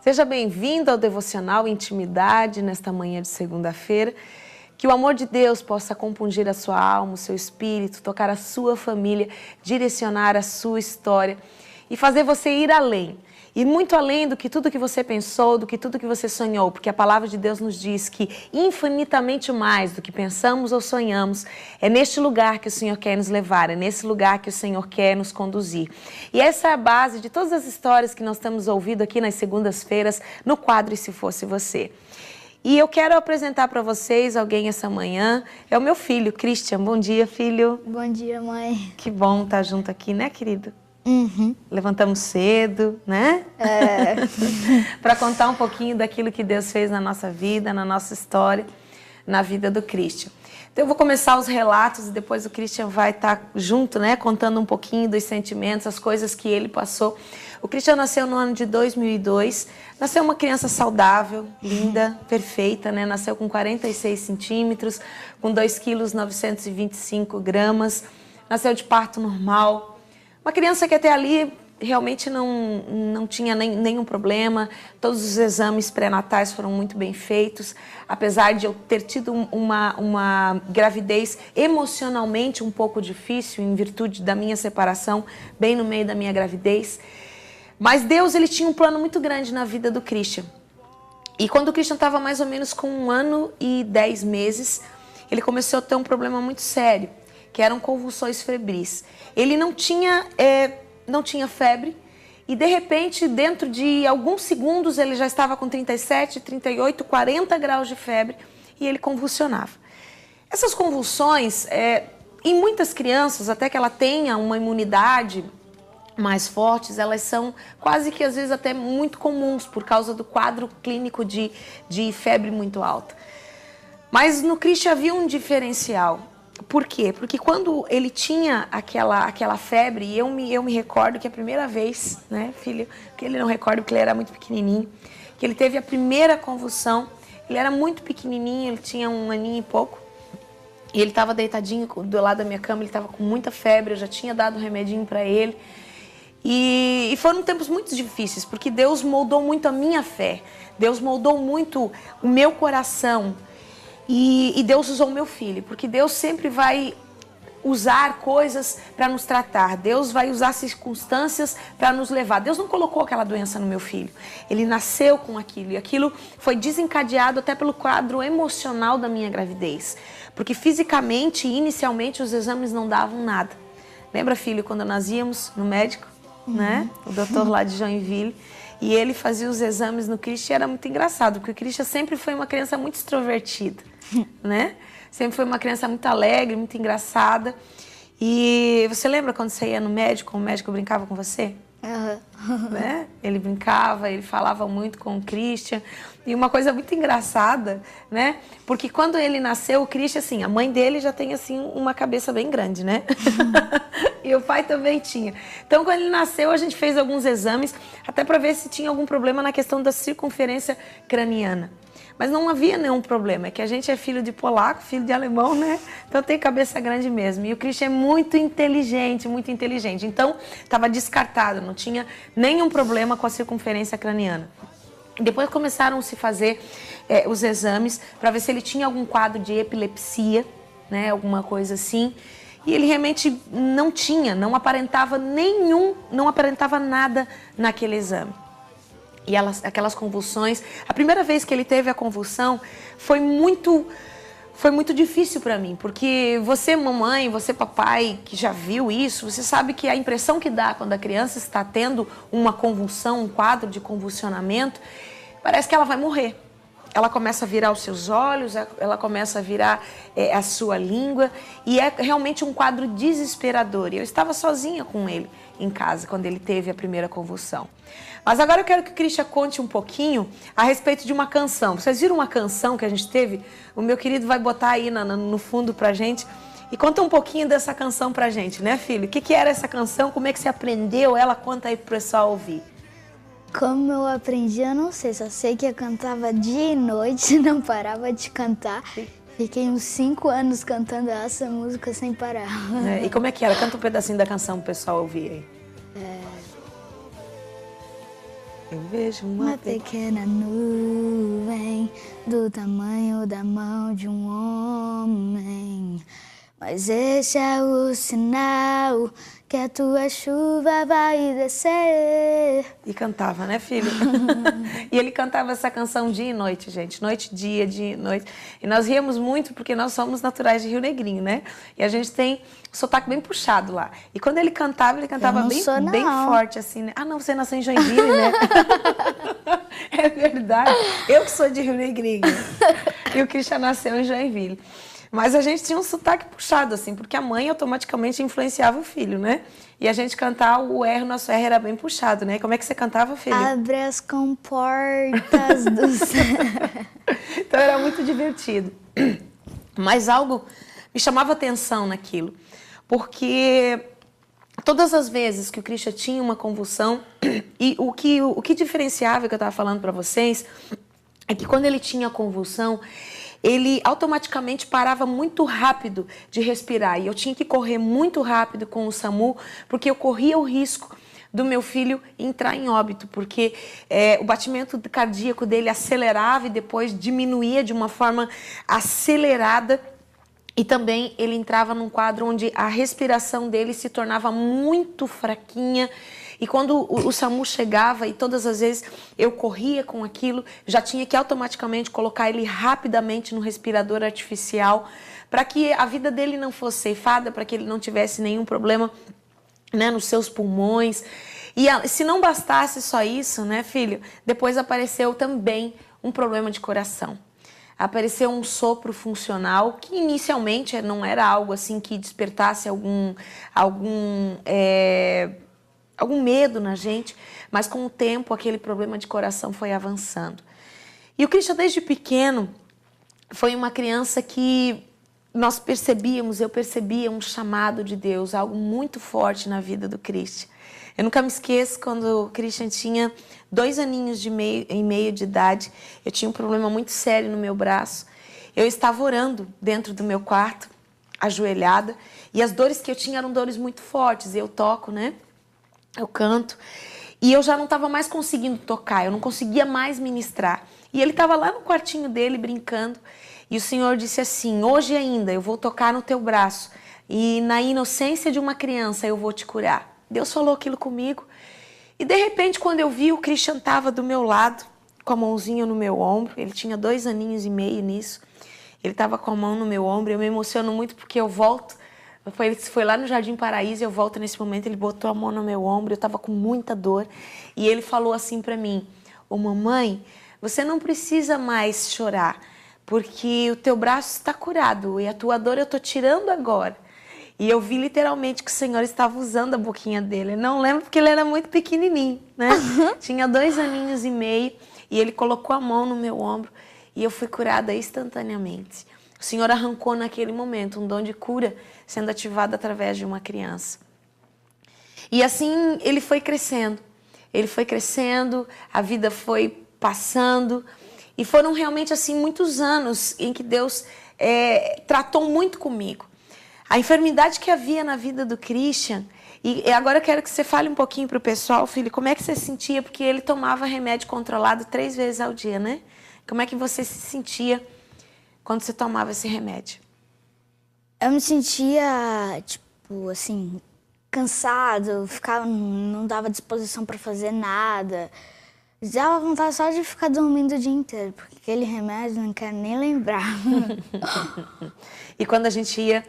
Seja bem-vindo ao Devocional Intimidade nesta manhã de segunda-feira. Que o amor de Deus possa compungir a sua alma, o seu espírito, tocar a sua família, direcionar a sua história e fazer você ir além. E muito além do que tudo que você pensou, do que tudo que você sonhou, porque a palavra de Deus nos diz que infinitamente mais do que pensamos ou sonhamos, é neste lugar que o Senhor quer nos levar, é nesse lugar que o Senhor quer nos conduzir. E essa é a base de todas as histórias que nós temos ouvido aqui nas segundas-feiras no quadro E Se Fosse Você. E eu quero apresentar para vocês alguém essa manhã, é o meu filho, Christian. Bom dia, filho. Bom dia, mãe. Que bom estar junto aqui, né, querido? Uhum. Levantamos cedo, né? Para contar um pouquinho daquilo que Deus fez na nossa vida, na nossa história, na vida do Christian. Então eu vou começar os relatos e depois o Christian vai estar junto, né? Contando um pouquinho dos sentimentos, as coisas que ele passou. O Christian nasceu no ano de 2002, nasceu uma criança saudável, linda, perfeita, né? Nasceu com 46 centímetros, com 2 quilos 925 gramas, nasceu de parto normal. Uma criança que até ali realmente não tinha nenhum problema, todos os exames pré-natais foram muito bem feitos, apesar de eu ter tido uma gravidez emocionalmente um pouco difícil, em virtude da minha separação, bem no meio da minha gravidez. Mas Deus, ele tinha um plano muito grande na vida do Christian. E quando o Christian estava mais ou menos com 1 ano e 10 meses, ele começou a ter um problema muito sério, que eram convulsões febris. Ele não tinha febre e, de repente, dentro de alguns segundos, ele já estava com 37, 38, 40 graus de febre e ele convulsionava. Essas convulsões, em muitas crianças, até que ela tenha uma imunidade mais fortes, elas são quase que às vezes até muito comuns por causa do quadro clínico de febre muito alta. Mas no Christian havia um diferencial. Por quê? Porque quando ele tinha aquela febre, e eu me recordo que a primeira vez, né, filho, que ele não recorda porque ele era muito pequenininho, que ele teve a primeira convulsão, ele era muito pequenininho, ele tinha 1 aninho e pouco, e ele estava deitadinho do lado da minha cama, ele estava com muita febre, eu já tinha dado um remedinho para ele, e foram tempos muito difíceis, porque Deus moldou muito a minha fé, Deus moldou muito o meu coração, e Deus usou o meu filho, porque Deus sempre vai usar coisas para nos tratar. Deus vai usar circunstâncias para nos levar. Deus não colocou aquela doença no meu filho. Ele nasceu com aquilo. E aquilo foi desencadeado até pelo quadro emocional da minha gravidez. Porque fisicamente, inicialmente, os exames não davam nada. Lembra, filho, quando nós íamos no médico, né? O doutor lá de Joinville. E ele fazia os exames no Christian, era muito engraçado, porque o Christian sempre foi uma criança muito extrovertida, né? Sempre foi uma criança muito alegre, muito engraçada. E você lembra quando você ia no médico, o médico brincava com você? Né? Ele brincava, ele falava muito com o Christian. E uma coisa muito engraçada, né? Porque quando ele nasceu, o Christian, assim, a mãe dele já tem, assim, uma cabeça bem grande, né? E o pai também tinha. Então, quando ele nasceu, a gente fez alguns exames, até para ver se tinha algum problema na questão da circunferência craniana. Mas não havia nenhum problema, é que a gente é filho de polaco, filho de alemão, né? Então tem cabeça grande mesmo. E o Christian é muito inteligente, muito inteligente. Então estava descartado, não tinha nenhum problema com a circunferência craniana. Depois começaram a se fazer os exames para ver se ele tinha algum quadro de epilepsia, né? Alguma coisa assim. E ele realmente não tinha, não aparentava nada naquele exame. E aquelas convulsões, a primeira vez que ele teve a convulsão foi muito difícil para mim, porque você, mamãe, você, papai, que já viu isso, você sabe que a impressão que dá quando a criança está tendo uma convulsão, um quadro de convulsionamento, parece que ela vai morrer. Ela começa a virar os seus olhos, ela começa a virar a sua língua, e é realmente um quadro desesperador. E eu estava sozinha com ele em casa quando ele teve a primeira convulsão. Mas agora eu quero que o Christian conte um pouquinho a respeito de uma canção. Vocês viram uma canção que a gente teve? O meu querido vai botar aí no fundo pra gente. E conta um pouquinho dessa canção pra gente, né, filho? O que era essa canção? Como é que você aprendeu ela? Conta aí pro pessoal ouvir. Como eu aprendi, eu não sei. Só sei que eu cantava dia e noite, não parava de cantar. Fiquei uns 5 anos cantando essa música sem parar. E como é que era? Canta um pedacinho da canção pro pessoal ouvir aí. Eu vejo uma pequena nuvem do tamanho da mão de um homem. Mas esse é o sinal que a tua chuva vai descer. E cantava, né, filho? E ele cantava essa canção dia e noite, gente. Noite, dia e noite. E nós ríamos muito porque nós somos naturais de Rio Negrinho, né? E a gente tem o sotaque bem puxado lá. E quando ele cantava bem forte, assim, né? Ah, não, você nasceu em Joinville, né? É verdade. Eu que sou de Rio Negrinho. E o Christian nasceu em Joinville. Mas a gente tinha um sotaque puxado, assim, porque a mãe automaticamente influenciava o filho, né? E a gente cantar o R, nosso R era bem puxado, né? Como é que você cantava, filho? Abre as comportas do céu. Então era muito divertido. Mas algo me chamava atenção naquilo, porque todas as vezes que o Christian tinha uma convulsão, e o que diferenciava, que eu estava falando para vocês, é que quando ele tinha convulsão, ele automaticamente parava muito rápido de respirar. E eu tinha que correr muito rápido com o SAMU, porque eu corria o risco do meu filho entrar em óbito, porque o batimento cardíaco dele acelerava e depois diminuía de uma forma acelerada. E também ele entrava num quadro onde a respiração dele se tornava muito fraquinha. E quando o SAMU chegava, e todas as vezes eu corria com aquilo, já tinha que automaticamente colocar ele rapidamente no respirador artificial, para que a vida dele não fosse ceifada, para que ele não tivesse nenhum problema, né, nos seus pulmões. E se não bastasse só isso, né, filho, depois apareceu também um problema de coração. Apareceu um sopro funcional, que inicialmente não era algo assim que despertasse algum medo na gente, mas com o tempo aquele problema de coração foi avançando. E o Christian, desde pequeno, foi uma criança que eu percebia um chamado de Deus, algo muito forte na vida do Christian. Eu nunca me esqueço quando o Christian tinha 2 aninhos e meio de idade, eu tinha um problema muito sério no meu braço. Eu estava orando dentro do meu quarto, ajoelhada, e as dores que eu tinha eram dores muito fortes. Eu toco, né? Eu canto, e eu já não estava mais conseguindo tocar, eu não conseguia mais ministrar. E ele estava lá no quartinho dele brincando, e o Senhor disse assim: hoje ainda eu vou tocar no teu braço, e na inocência de uma criança eu vou te curar. Deus falou aquilo comigo, e de repente quando eu vi, o Christian estava do meu lado, com a mãozinha no meu ombro. Ele tinha 2 aninhos e meio nisso, ele estava com a mão no meu ombro. Eu me emociono muito porque eu volto. Ele foi lá no Jardim Paraíso, eu volto nesse momento, ele botou a mão no meu ombro, eu estava com muita dor, e ele falou assim para mim: ô mamãe, você não precisa mais chorar, porque o teu braço está curado, e a tua dor eu estou tirando agora. E eu vi literalmente que o Senhor estava usando a boquinha dele. Eu não lembro porque ele era muito pequenininho, né? Tinha 2 aninhos e meio, e ele colocou a mão no meu ombro, e eu fui curada instantaneamente. O Senhor arrancou naquele momento um dom de cura sendo ativado através de uma criança. E assim ele foi crescendo, a vida foi passando, e foram realmente assim muitos anos em que Deus tratou muito comigo. A enfermidade que havia na vida do Christian, e agora eu quero que você fale um pouquinho para o pessoal, filho, como é que você se sentia, porque ele tomava remédio controlado 3 vezes ao dia, né? Como é que você se sentia quando você tomava esse remédio? Eu me sentia, tipo, assim, cansado, não dava disposição para fazer nada. Dava vontade só de ficar dormindo o dia inteiro, porque aquele remédio não quero nem lembrar. E quando a gente ia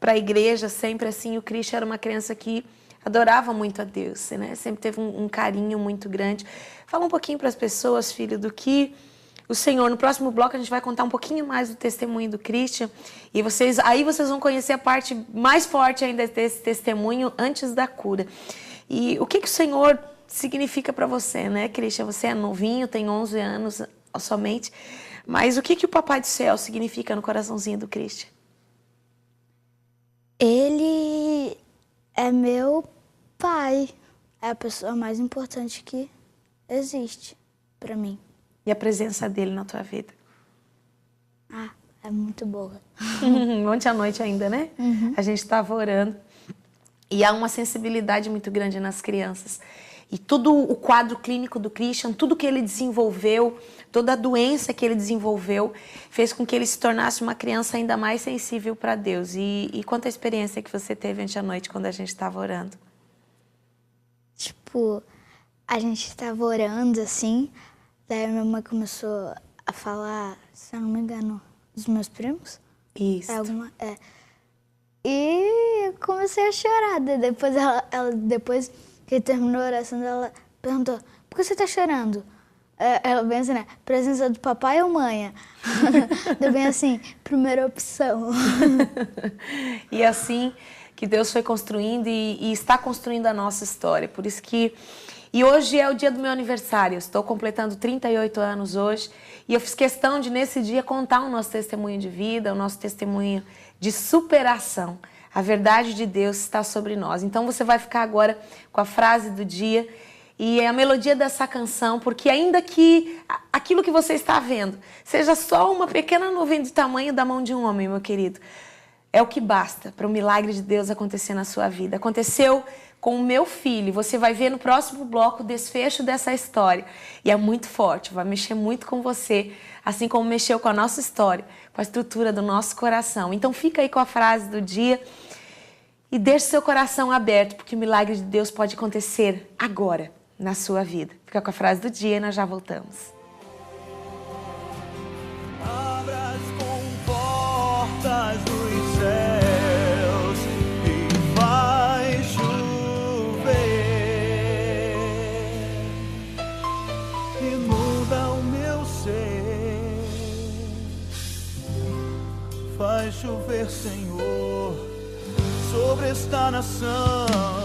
para a igreja, sempre assim, o Christian era uma criança que adorava muito a Deus, né? Sempre teve um carinho muito grande. Fala um pouquinho para as pessoas, filho, do que o Senhor. No próximo bloco a gente vai contar um pouquinho mais do testemunho do Christian, e aí vocês vão conhecer a parte mais forte ainda desse testemunho antes da cura. E o que o Senhor significa para você, né, Christian? Você é novinho, tem 11 anos somente, mas o que o Papai do Céu significa no coraçãozinho do Christian? Ele é meu pai, é a pessoa mais importante que existe para mim. E a presença dele na tua vida? Ah, é muito boa. Ontem à noite ainda, né? A gente estava orando, e há uma sensibilidade muito grande nas crianças. e todo o quadro clínico do Christian, tudo que ele desenvolveu, toda a doença que ele desenvolveu, fez com que ele se tornasse uma criança ainda mais sensível para Deus. E quanta experiência que você teve ontem à noite quando a gente estava orando? Tipo, a gente estava orando assim, daí minha mãe começou a falar, se eu não me engano, dos meus primos. Isso. E eu comecei a chorar. Depois, depois que terminou a oração, ela perguntou, por que você tá chorando? Ela bem assim, né? Presença do papai ou mãe? Deu bem assim, primeira opção. E assim que Deus foi construindo e está construindo a nossa história. Por isso que... E hoje é o dia do meu aniversário. Eu estou completando 38 anos hoje. E eu fiz questão de, nesse dia, contar o nosso testemunho de vida, o nosso testemunho de superação. A verdade de Deus está sobre nós. Então você vai ficar agora com a frase do dia e a melodia dessa canção, porque ainda que aquilo que você está vendo seja só uma pequena nuvem do tamanho da mão de um homem, meu querido, é o que basta para o milagre de Deus acontecer na sua vida. Aconteceu com o meu filho. Você vai ver no próximo bloco o desfecho dessa história. E é muito forte, vai mexer muito com você, assim como mexeu com a nossa história, com a estrutura do nosso coração. Então fica aí com a frase do dia e deixe seu coração aberto, porque o milagre de Deus pode acontecer agora na sua vida. Fica com a frase do dia e nós já voltamos. Abra as comportas dos céus e vai chover. Inunda o meu ser. Faz chover, Senhor, sobre esta nação.